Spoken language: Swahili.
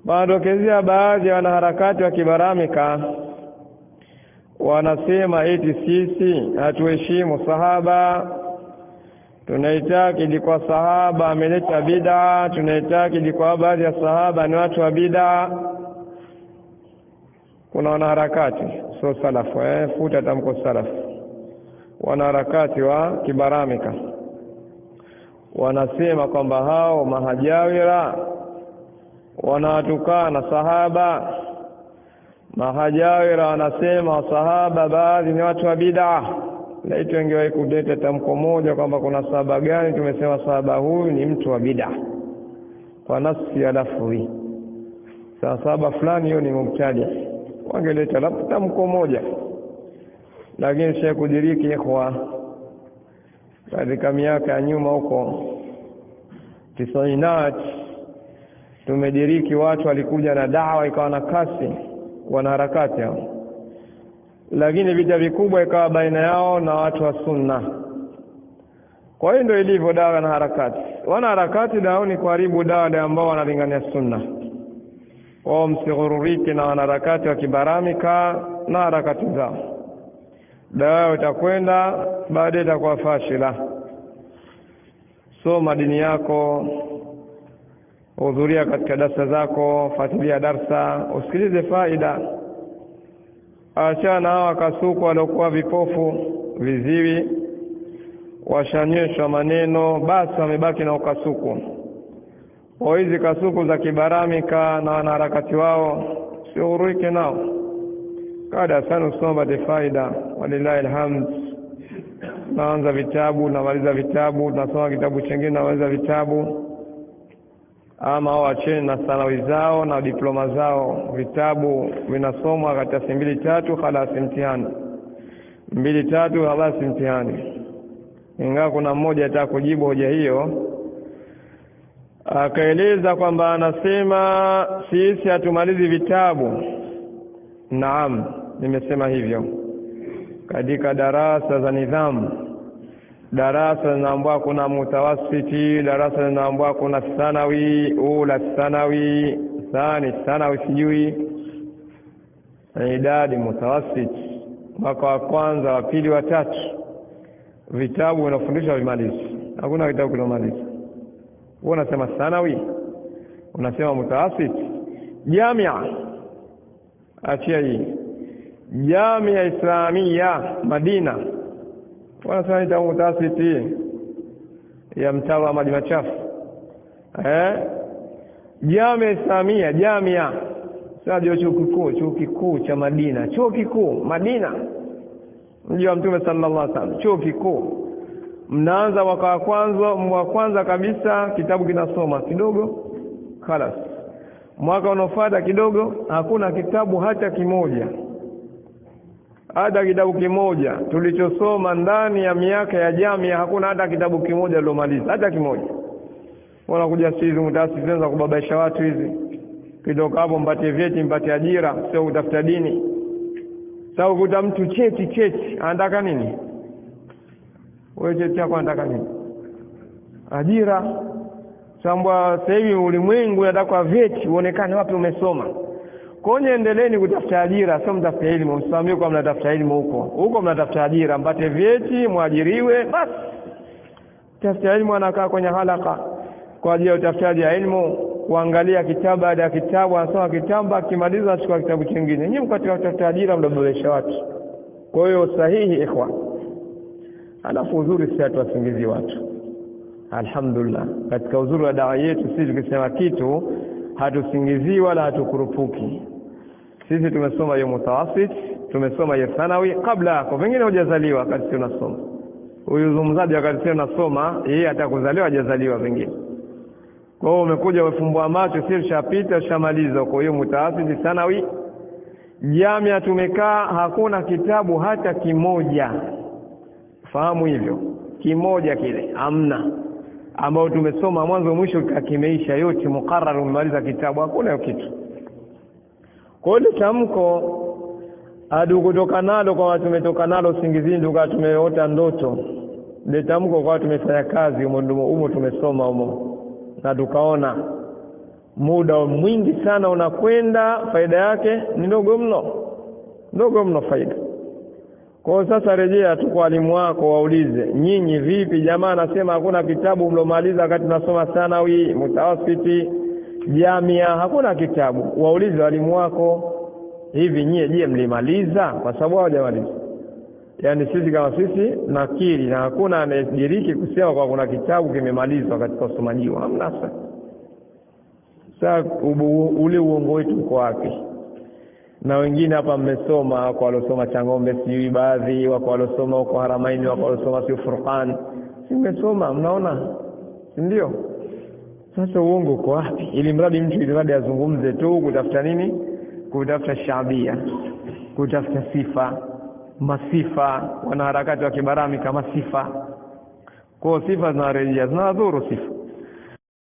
Wanadokezea baadhi ya wanaharakati wa kibaramika, wanasema eti sisi hatuheshimu sahaba, tunaitakidi kwa sahaba ameleta bid'a, tunaitakidi kwa baadhi ya sahaba ni watu wa bid'a. Kuna wanaharakati sio salafu, futa tamko salafu, wanaharakati wa kibaramika wanasema kwamba hao mahajawira wanatukana sahaba. Mahajawira wanasema sahaba baadhi ni watu wa bid'a. Laiti wengewahi kuleta tamko moja kwamba kuna sahaba gani tumesema sahaba huyu ni mtu wa bid'a kwa nafsi ya lafzi, sahaba fulani hiyo ni mubtadi, wangeleta tamko moja. Lakini sasa kudiriki ikhwa, katika miaka ya nyuma huko 90 tumediriki watu walikuja na da'wa ikawa na kasi, wanaharakati hao, lakini vita vikubwa ikawa baina yao na watu wa sunna. Kwa hiyo ndio ilivyo dawa na harakati. Wanaharakati dawa ni kuharibu dawa ambao wanalingania sunna. Wao msighururike na wanaharakati wa kibaramika na harakati zao. Dawa itakwenda baadaye itakuwa fashila. Soma dini yako, hudhuria katika darasa zako, fuatilia darasa, usikilize faida. Achana hawa kasuku waliokuwa vipofu, viziwi, washanyeshwa maneno, basi wamebaki na ukasuku. Kwa hizi kasuku za kibaramika na wanaharakati wao, usighururike nao. Kada sana usoma de faida, walillahi alhamd. Naanza vitabu, namaliza vitabu, nasoma kitabu kingine, namaliza vitabu. Ama wacheni na sanawi zao na diploma zao, vitabu vinasomwa katika 2-3 khalas mtihani, 2-3 khalas mtihani. Ingawa kuna mmoja ataka kujibu hoja hiyo, akaeleza kwamba anasema sisi hatumalizi vitabu. Naam, nimesema hivyo katika darasa za nidhamu. Darasa linaambiwa kuna mutawassiti, darasa linaambiwa kuna thanawi, ula thanawi, thani thanawi, sijui idadi mutawassiti, mwaka wa kwanza, wa pili, wa tatu. Vitabu vinafundishwa vimalizi, hakuna kitabu kinamaliza. Wewe unasema thanawi, unasema mutawassiti. Jamia, achia hii Jamia Islamia Madina, wanasema ni mutawassiti ya mtaa wa maji machafu. Jamia Islamia, jamia sasa chuo kikuu cha Madina, chuo kikuu Madina, mji wa Mtume sallallahu alaihi wasallam, chuo kikuu. Mnaanza mwaka wa kwanza kabisa, kitabu kinasoma kidogo, khalas. Mwaka unaofuata kidogo, hakuna kitabu hata kimoja. Hata kitabu kimoja tulichosoma ndani ya miaka ya jamia, hakuna hata kitabu kimoja lilomaliza, hata kimoja. Wanakuja sisi mtaasisi za kubabaisha watu hizi. Kidogo hapo mpate vyeti, mpate ajira, sio kutafuta dini. Sasa ukuta mtu cheti, anataka nini? Wewe cheti yako anataka nini? Ajira. Sambwa sasa hivi ulimwengu unataka vyeti, uonekane wapi umesoma. Konye endeleeni kutafuta ajira, sio mtafuta elimu. Msiambie kwa mnatafuta elimu huko mnatafuta ajira, mpate vyeti, muajiriwe, basi. Tafuta elimu, anakaa kwenye halaka kwa ajili ya utafutaji wa elimu, kuangalia kitabu baada ya kitabu, anasoma kitabu, akimaliza achukua kitabu kingine. Nyinyi mkatika kutafuta ajira, mnaboresha watu. Kwa hiyo sahihi ikhwa. Alafu uzuri si tuwasingizie watu. Alhamdulillah, katika uzuri wa dawa yetu sisi tukisema kitu hatusingizii wala hatukurupuki. Sisi tumesoma hiyo mutawassit, tumesoma hiyo thanawi kabla yako, wengine hujazaliwa wakati tunasoma. Huyu zungumzaji wakati tunasoma, yeye atakuzaliwa hajazaliwa wengine. Kwa hiyo umekuja umefumbua macho, sisi tushapita tushamaliza kwa hiyo mutawassit, thanawi. Jamia tumekaa, hakuna kitabu hata kimoja. Fahamu hivyo, kimoja kile hamna, ambao tumesoma mwanzo mwisho kimeisha, yote mukarrar, umemaliza kitabu, hakuna hiyo kitu. Kwa hiyo tamko adu kutoka nalo kwa watu tumetoka nalo singizini, ndio tumeota ndoto. Ile tamko kwa tumefanya kazi humo tumesoma humo na tukaona muda mwingi sana unakwenda, faida yake ni ndogo mno faida. Kwa sasa rejea tu kwa walimu wako, waulize, nyinyi vipi jamaa anasema hakuna kitabu mlomaliza wakati tunasoma thanawi, mutawasiti, jamia, hakuna kitabu. Waulize walimu wako, hivi nyie je mlimaliza? Kwa sababu hawajamaliza. Yaani sisi kama sisi nakiri, na hakuna anayediriki kusema kwa kuna kitabu kimemalizwa katika usomaji. Hamna. Sasa ule uongo wetu uko wapi? Na wengine hapa mmesoma, kwa walosoma Changombe sijui baadhi, wako walosoma huko Haramaini, wako walosoma sio Furqan, si mmesoma, mnaona, si ndio? Sasa uongo uko wapi? Ili mradi mtu azungumze tu kutafuta nini? Kutafuta shabia, kutafuta sifa, masifa, wanaharakati wa kibarami kama sifa. Kwa sifa zinarejea, zinadhuru sifa.